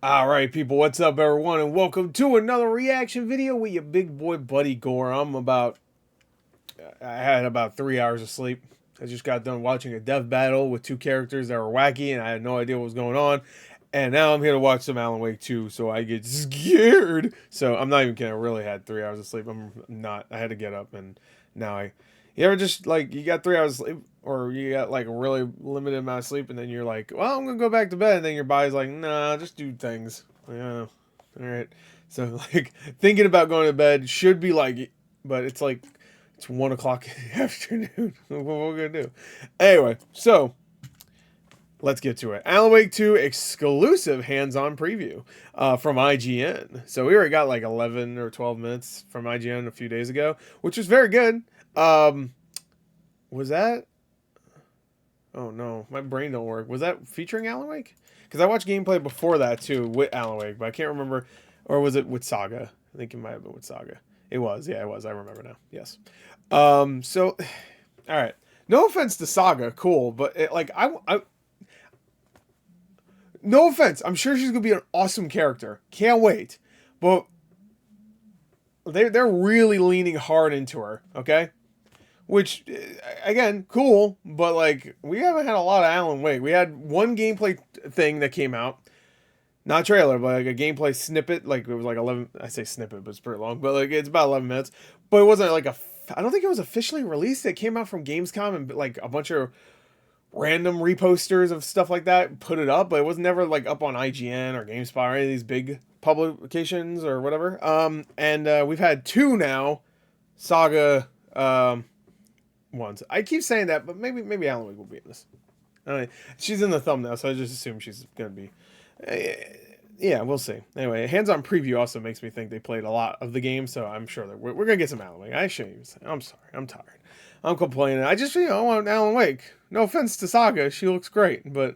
Alright people, what's up everyone, and welcome to another reaction video with your big boy buddy Gore. I had about 3 hours of sleep. I just got done watching a death battle with two characters that were wacky and I had no idea what was going on. And now I'm here to watch some Alan Wake 2, so I get scared. So I'm not even kidding, I really had 3 hours of sleep. I had to get up and now you ever just like, you got 3 hours of sleep or you got like a really limited amount of sleep and then you're like, well, I'm gonna go back to bed, and then your body's like, nah, just do things. Yeah, all right. So like thinking about going to bed should be like, but it's like it's 1 o'clock in the afternoon. What we're gonna do? Anyway, so let's get to it. Alan Wake 2 exclusive hands-on preview from IGN. So we already got like 11 or 12 minutes from IGN a few days ago, which was very good. Was that? Oh no, my brain don't work. Was that featuring Alan Wake? Because I watched gameplay before that too with Alan Wake, but I can't remember. Or was it with Saga? I think it might have been with Saga. It was, yeah, it was. I remember now. Yes. So, all right. No offense to Saga, cool, but no offense. I'm sure she's gonna be an awesome character. Can't wait. But they're really leaning hard into her. Okay. Which, again, cool, but, like, we haven't had a lot of Alan Wake. We had one gameplay thing that came out. Not a trailer, but, like, a gameplay snippet. Like, it was, like, 11... I say snippet, but it's pretty long. But, like, it's about 11 minutes. But it wasn't, like, I don't think it was officially released. It came out from Gamescom, and, like, a bunch of random reposters of stuff like that put it up. But it was never, like, up on IGN or GameSpot or any of these big publications or whatever. We've had two now. Saga... ones. I keep saying that, but maybe Alan Wake will be in this. She's in the thumbnail, so I just assume she's gonna be. Yeah, we'll see. Anyway, hands-on preview also makes me think they played a lot of the game, so I'm sure that we're gonna get some Alan Wake. I shouldn't. I'm sorry. I'm tired. I'm complaining. I just I want Alan Wake. No offense to Saga, she looks great, but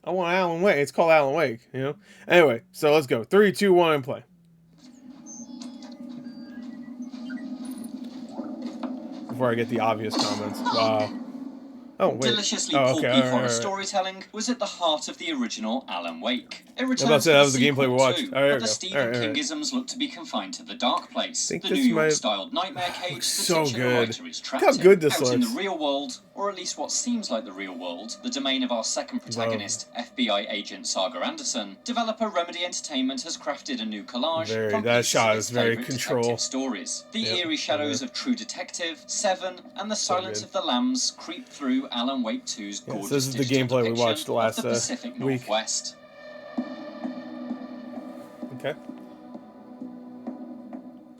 I want Alan Wake. It's called Alan Wake, you know. Anyway, so let's go. 3, 2, 1, and play. Before I get the obvious comments. Wow. Oh, wait. Deliciously pulpy horror storytelling was at the heart of the original Alan Wake. It returns to that the was the gameplay we watched. too, but the Stephen Kingisms look to be confined to the dark place. The New York-styled nightmare cage the so titular writer is trapped how good this out looks. in the real world, or at least what seems like the real world, the domain of our second protagonist, FBI agent Saga Anderson, developer Remedy Entertainment has crafted a new collage from that shot is very detective stories. The eerie shadows of True Detective, Seven, and the Silence of the Lambs creep through Alan Wake 2's gorgeous this is the gameplay we watched the last Pacific week. Northwest. Okay.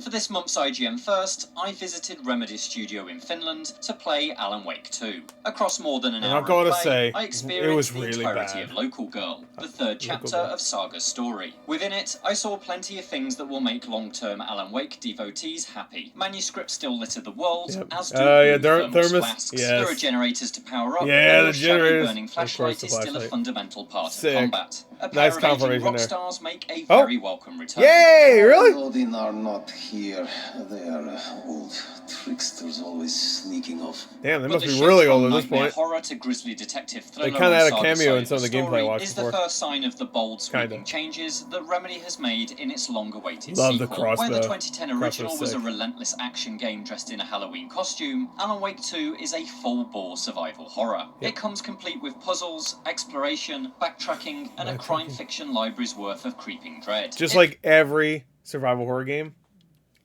For this month's IGN First, I visited Remedy's studio in Finland to play Alan Wake 2. Across more than an hour of play, I experienced the entirety of Local Girl, the third chapter of Saga's story. Within it, I saw plenty of things that will make long-term Alan Wake devotees happy. Manuscripts still litter the world, as do thermos flasks. There are generators to power up, and the burning flashlight is still a fundamental part of combat. A pair of aging rock stars make a very welcome return. Yay, really? Odin are not here. They are old tricksters always sneaking off. Damn, they must be really old at this point. Horror to grisly detective thriller they kind of had a cameo in some of the gameplay I watched is the first sign of the bold sweeping changes that Remedy has made in its long-awaited Love sequel. Where the 2010 original was a relentless action game dressed in a Halloween costume, Alan Wake 2 is a full-bore survival horror. It comes complete with puzzles, exploration, backtracking, and a crime fiction library's worth of creeping dread. Just like every survival horror game,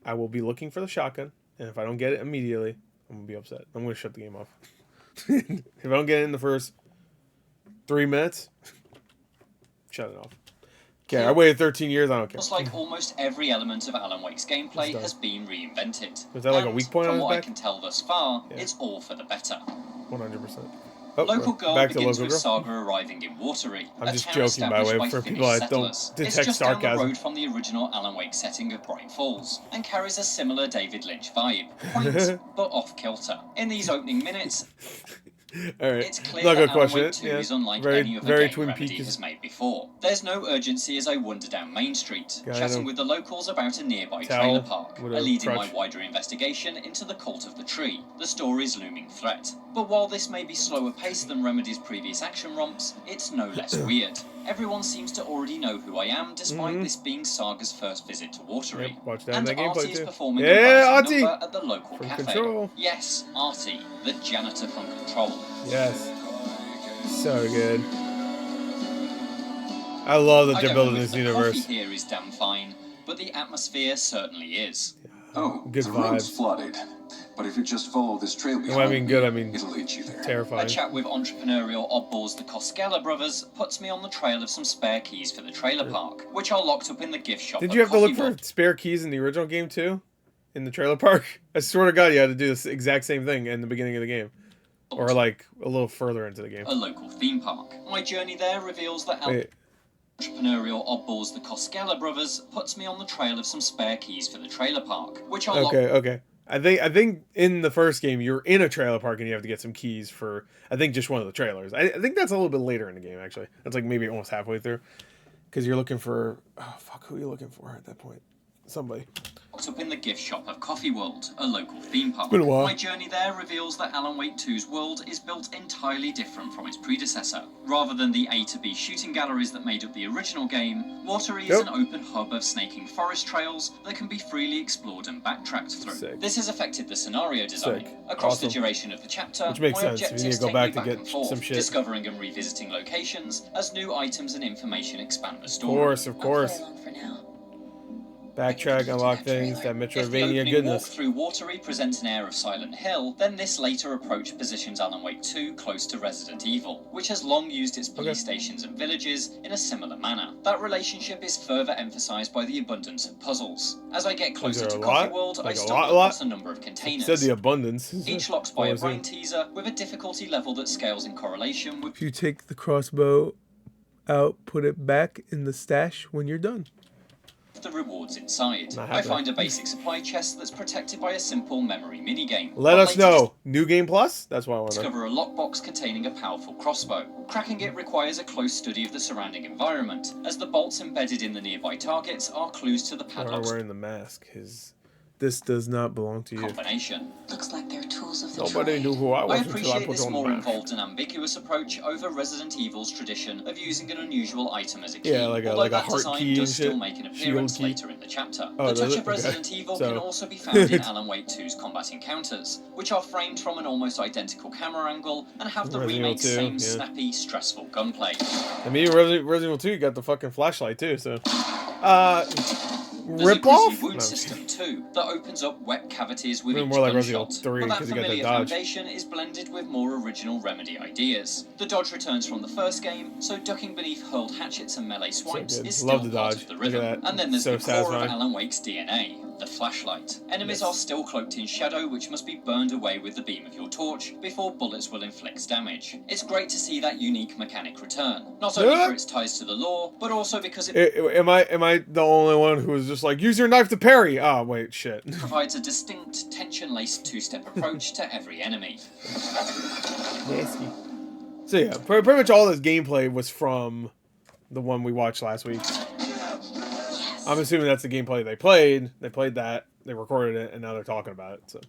I will be looking for the shotgun, and if I don't get it immediately, I'm gonna be upset. I'm gonna shut the game off. If I don't get it in the first 3 minutes, shut it off. Okay, I waited 13 years, I don't care. Just like almost every element of Alan Wake's gameplay has been reinvented. Is that like a weak point on his back? From what I can tell thus far, it's all for the better. 100%. Local Girl begins with Saga arriving in Watery, I'm just joking, by the way, for people that don't detect it's just sarcasm. down the road from the original Alan Wake setting of Bright Falls, and carries a similar David Lynch vibe. Quaint, but off-kilter. In these opening minutes... All right. It's clear Not that a good Alan question. Wake 2 Yeah. is unlike Very, any other very game Twin Remedy Peaks. has made before. There's no urgency as I wander down Main Street, chatting with the locals about a nearby trailer park, a lead in my wider investigation into the cult of the tree, the story's looming threat. But while this may be slower paced than Remedy's previous action romps, it's no less weird. Everyone seems to already know who I am, despite this being Saga's first visit to Watery. Yep, watch that and in that gameplay Artie is too. performing Yeah, a Artie! number at the local From cafe. Control. Yes, Artie, the janitor from Control. Yes. So good. I love that they're building this universe. The coffee here is damn fine, but the atmosphere certainly is. Oh, good the vibes. road's flooded. But if you just follow this trail behind I mean good, I mean it'll lead you there. terrifying. A chat with entrepreneurial oddballs the Koskela brothers puts me on the trail of some spare keys for the trailer park, which are locked up in the gift shop. Did you have to look for spare keys in the original game too? In the trailer park? I swear to God, you had to do this exact same thing in the beginning of the game. Or like a little further into the game. A local theme park. My journey there reveals that entrepreneurial oddballs the Koskela brothers puts me on the trail of some spare keys for the trailer park, which are Okay. I think in the first game you're in a trailer park and you have to get some keys for I think just one of the trailers. I think that's a little bit later in the game actually. That's like maybe almost halfway through, because you're looking for who are you looking for at that point? Somebody. Up in the gift shop of Coffee World, a local theme park. Been a while. My journey there reveals that Alan Wake 2's world is built entirely different from its predecessor. Rather than the A to B shooting galleries that made up the original game, Watery is an open hub of snaking forest trails that can be freely explored and backtracked through. Sick. This has affected the scenario design. Across the duration of the chapter, which makes my sense. You objectives need to go take back me to get and forth, some shit. discovering and revisiting locations as new items and information expand the story. Of course. Backtrack, unlock things, that Metroidvania goodness. Walk through Watery presents an air of Silent Hill, then this later approach positions Alan Wake 2 close to Resident Evil, which has long used its police stations and villages in a similar manner. That relationship is further emphasized by the abundance of puzzles. As I get closer to Coffee World, I stumble across a number of containers. Said the abundance. Each locks by a brain teaser with a difficulty level that scales in correlation with... If you take the crossbow out, put it back in the stash when you're done. The rewards inside. I find a basic supply chest that's protected by a simple memory minigame. Let us know. New Game Plus? That's what I want to discover a lockbox containing a powerful crossbow. Cracking it requires a close study of the surrounding environment, as the bolts embedded in the nearby targets are clues to the padlock's wearing the mask. This does not belong to you. Combination. Looks like they're tools of the Nobody knew who I was until I appreciate put this on more the mask. involved and ambiguous approach over Resident Evil's tradition of using an unusual item as a key. Yeah, like a heart key and still shit. make an appearance Shield key. later in the chapter. Oh, the touch does it? of Resident Okay. Evil So- can also be found in Alan Wake 2's combat encounters, which are framed from an almost identical camera angle and have the Resident Evil remake's 2, same yeah. snappy, stressful gunplay. I mean, Resident Evil 2, you got the fucking flashlight too, so. There's a Rip grisly off? wound No. system too that opens up wet cavities with each More like gunshot. Resident Evil 3, but that 'cause you got that familiar dodge. foundation is blended with more original Remedy ideas. The dodge returns from the first game, so ducking beneath hurled hatchets and melee swipes good. is still Love the part dodge. of the Look at rhythm. that. And then there's So the core of satisfying. Alan Wake's DNA, the flashlight. Enemies are still cloaked in shadow, which must be burned away with the beam of your torch before bullets will inflict damage. It's great to see that unique mechanic return, not only for its ties to the lore, but also because it Am I the only one who was just like, use your knife to parry? Oh, wait, shit. provides a distinct, tension-laced two-step approach to every enemy. Nasty. So yeah, pretty much all this gameplay was from the one we watched last week. I'm assuming that's the gameplay they played. They played that, they recorded it, and now they're talking about it.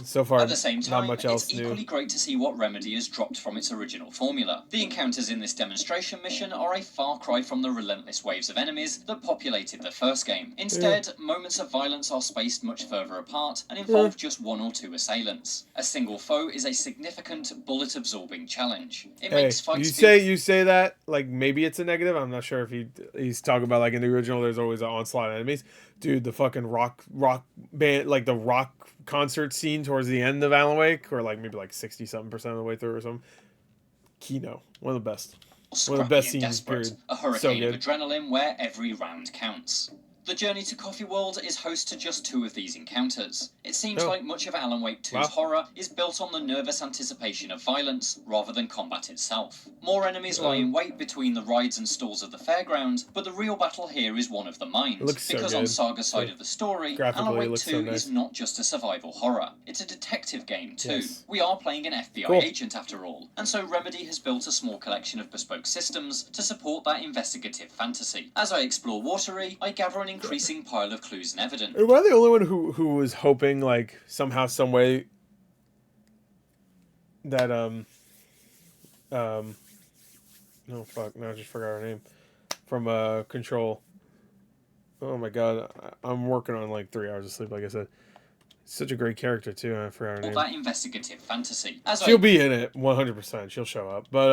So far, At the same time, not much else it's new. equally great to see what Remedy has dropped from its original formula. The encounters in this demonstration mission are a far cry from the relentless waves of enemies that populated the first game. Instead, moments of violence are spaced much further apart and involve just one or two assailants. A single foe is a significant, bullet-absorbing challenge. It makes fights you say that like maybe it's a negative. I'm not sure if he's talking about like in the original. There's always an onslaught of enemies. Dude, the fucking rock band, like the rock concert scene towards the end of Alan Wake, or like maybe like 60-something% of the way through or something. Kino, one of the best. One of the best scenes, period. A hurricane So of good. adrenaline where every round counts. The journey to Coffee World is host to just 2 of these encounters. It seems like much of Alan Wake 2's horror is built on the nervous anticipation of violence rather than combat itself. More enemies lie in wait between the rides and stalls of the fairground, but the real battle here is one of the mind. Because on Saga's side of the story, Alan Wake 2 is not just a survival horror, it's a detective game too. We are playing an FBI agent after all, and so Remedy has built a small collection of bespoke systems to support that investigative fantasy. As I explore Watery, I gather an increasing pile of clues and evidence. Am I the only one who was hoping, like, somehow, some way that no, fuck, no, I just forgot her name from Control. Oh my god, I'm working on like 3 hours of sleep, like I said. Such a great character too. I forgot her name. That investigative fantasy. She'll be in it 100%. She'll show up, but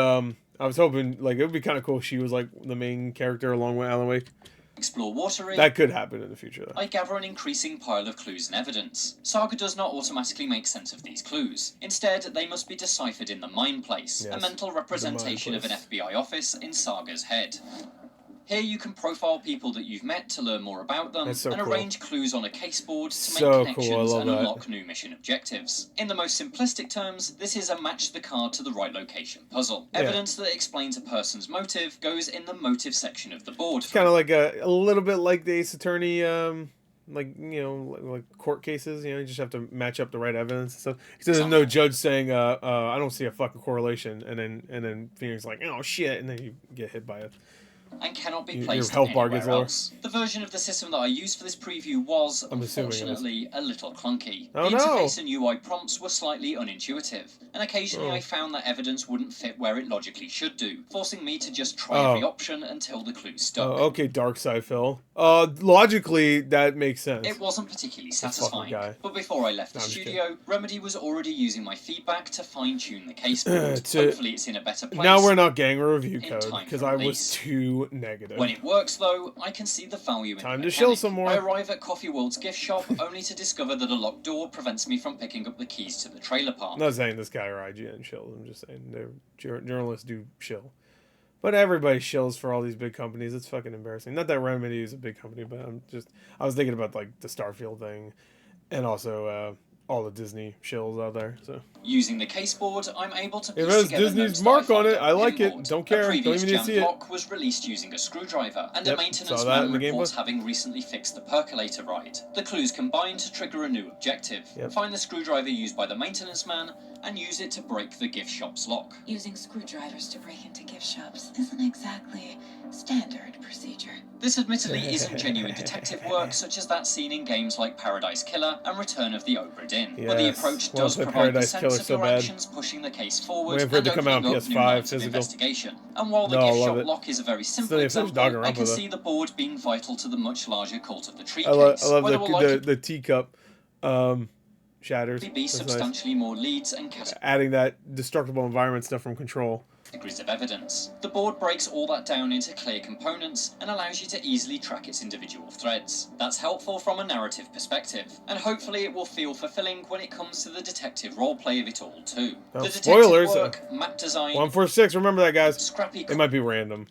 I was hoping like it would be kind of cool if she was like the main character along with Alan Wake. Explore Watery. That could happen in the future, though. I gather an increasing pile of clues and evidence. Saga does not automatically make sense of these clues. Instead, they must be deciphered in the Mind Place, a mental representation of an FBI office in Saga's head. Here you can profile people that you've met to learn more about them, and arrange clues on a caseboard to make connections and unlock new mission objectives. In the most simplistic terms, this is a match the card to the right location puzzle. Evidence that explains a person's motive goes in the motive section of the board. It's kind of like a little bit like the Ace Attorney, like, you know, like court cases, you know, you just have to match up the right evidence and stuff. Because there's no judge saying, I don't see a fucking correlation, and then Phoenix like, oh shit, and then you get hit by it. And cannot be placed anywhere else. The version of the system that I used for this preview was, unfortunately, a little clunky. The interface and UI prompts were slightly unintuitive, and occasionally I found that evidence wouldn't fit where it logically should do, forcing me to just try every option until the clue stuck. Okay, Dark Side Phil. Logically, that makes sense. It wasn't particularly satisfying, but before I left the studio, Remedy was already using my feedback to fine-tune the caseboard. Hopefully it's in a better place. Now we're not getting a review code, because I was too negative. When it works, though, I can see the value in Time to chill some more. I arrive at Coffee World's gift shop only to discover that a locked door prevents me from picking up the keys to the trailer park. I'm not saying this guy or IGN shills. I'm just saying journalists do shill. But everybody shills for all these big companies. It's fucking embarrassing. Not that Remedy is a big company, but I was thinking about like the Starfield thing, and also all the Disney shills out there. So using the caseboard, I'm able to piece together Disney's mark on it. I like it. Don't care. Don't even need to see it. Block was released using a screwdriver, and a maintenance man reports having recently fixed the percolator ride. The clues combine to trigger a new objective. Find the screwdriver used by the maintenance man and use it to break the gift shop's lock. Using screwdrivers to break into gift shops isn't exactly standard procedure. This admittedly isn't genuine detective work, such as that seen in games like Paradise Killer and Return of the Obra Dinn, but the approach does provide the sense of your actions pushing the case forward and opening up new lines of investigation. And while the gift shop lock is a very simple example, I can see the board being vital to the much larger Cult of the Tree case. I love the teacup shatters. Be substantially more leads and adding that destructible environment stuff from Control. Degrees of evidence. The board breaks all that down into clear components and allows you to easily track its individual threads. That's helpful from a narrative perspective, and hopefully it will feel fulfilling when it comes to the detective roleplay of it all too. Oh, the spoilers! Work, map design, 146. Remember that, guys. Scrappy. It might be random.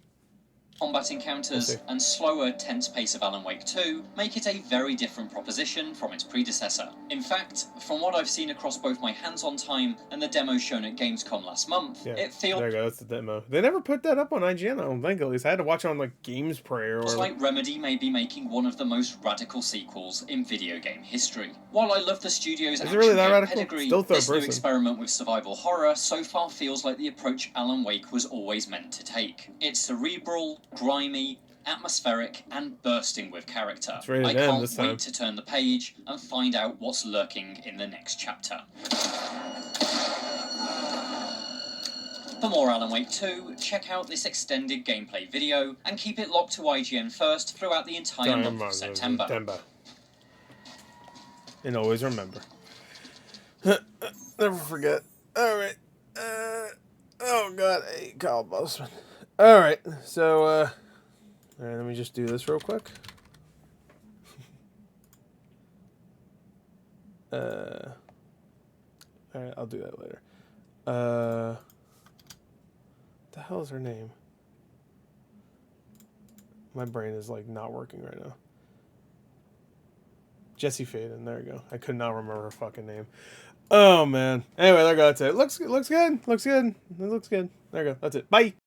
Combat encounters and slower, tense pace of Alan Wake 2 make it a very different proposition from its predecessor. In fact, from what I've seen across both my hands-on time and the demo shown at Gamescom last month, it feels... There you go, that's the demo. They never put that up on IGN, I don't think, at least. I had to watch it on, like, GameSpray or... It's like Remedy may be making one of the most radical sequels in video game history. While I love the studio's action game pedigree, this new experiment with survival horror so far feels like the approach Alan Wake was always meant to take. It's cerebral, grimy, atmospheric, and bursting with character. I can't wait to turn the page and find out what's lurking in the next chapter. For more Alan Wake 2, check out this extended gameplay video, and keep it locked to IGN first throughout the entire month of September. And always remember. Never forget. Alright. Oh god, I hate Kyle Bossman. Alright, so, alright, let me just do this real quick. Alright, I'll do that later. What the hell is her name? My brain is, like, not working right now. Jesse Faden. There you go. I could not remember her fucking name. Oh man. Anyway, there you go. That's it. Looks good. Looks good. It looks good. There you go. That's it. Bye.